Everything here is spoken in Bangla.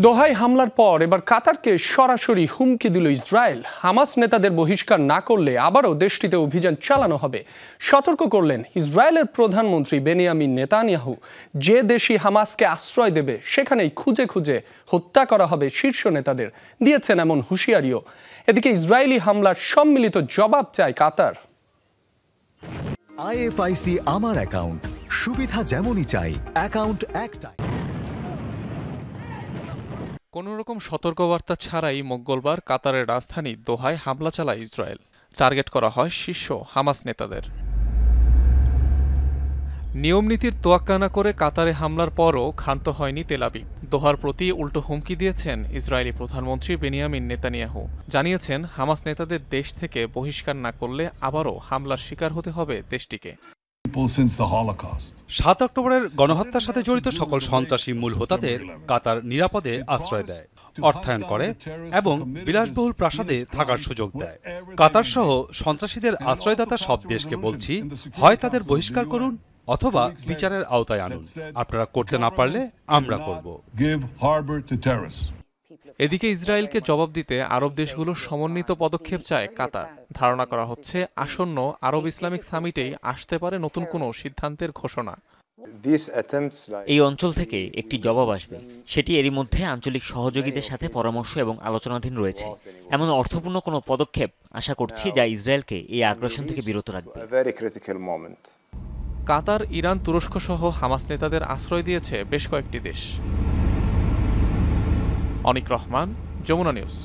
দোহায় হামলার পর এবার কাতারকে সরাসরি হুমকি দিল ইসরায়েল। হামাস নেতাদের বহিষ্কার না করলে আবারও দেশটিতে অভিযান চালানো হবে সতর্ক করলেন ইসরায়েলের প্রধানমন্ত্রী বেনিয়ামিন নেতানিয়াহু। যে দেশই হামাসকে আশ্রয় দেবে সেখানেই খুঁজে খুঁজে হত্যা করা হবে শীর্ষ নেতাদের, দিয়েছেন এমন হুঁশিয়ারিও। এদিকে ইসরায়েলি হামলার সম্মিলিত জবাব চায় কাতার। আইএফআইসি আমার অ্যাকাউন্ট, সুবিধা যেমনই চাই, অ্যাকাউন্ট একটাই। কোনোরকম সতর্কবার্তা ছাড়াই মঙ্গলবার কাতারের রাজধানী দোহায় হামলা চালায় ইসরায়েল। টার্গেট করা হয় শীর্ষ হামাস নেতাদের। নিয়মনীতির তোয়াক্কা না করে কাতারে হামলার পরও ক্ষান্ত হয়নি তেল আবিব। দোহার প্রতি উল্টো হুমকি দিয়েছেন ইসরায়েলি প্রধানমন্ত্রী বেনিয়ামিন নেতানিয়াহু। জানিয়েছেন হামাস নেতাদের দেশ থেকে বহিষ্কার না করলে আবারও হামলার শিকার হতে হবে দেশটিকে। ৭ অক্টোবরের গণহত্যার সাথে জড়িত সকল সন্ত্রাসী মূল হোতাদের কাতার নিরাপদে আশ্রয় দেয়, অর্থায়ন করে এবং বিলাসবহুল প্রাসাদে থাকার সুযোগ দেয়। কাতার সহ সন্ত্রাসীদের আশ্রয়দাতা সব দেশকে বলছি, হয় তাদের বহিষ্কার করুন অথবা বিচারের আওতায় আনুন। আপনারা করতে না পারলে আমরা করব। এদিকে ইসরায়েলকে জবাব দিতে আরব দেশগুলোর সমন্বিত পদক্ষেপ চায় কাতার। ধারণা করা হচ্ছে আসন্ন আরব ইসলামিক সামিটেই আসতে পারে নতুন কোনো সিদ্ধান্তের ঘোষণা। এই অঞ্চল থেকে একটি জবাব আসবে, সেটি এরই মধ্যে আঞ্চলিক সহযোগীদের সাথে পরামর্শ এবং আলোচনাধীন রয়েছে। এমন অর্থপূর্ণ কোনো পদক্ষেপ আশা করছি যা ইসরায়েলকে এই আগ্রাসন থেকে বিরত রাখবে। কাতার, ইরান, তুরস্ক সহ হামাস নেতাদের আশ্রয় দিয়েছে বেশ কয়েকটি দেশ। অনিক রহমান, যমুনা নিউজ।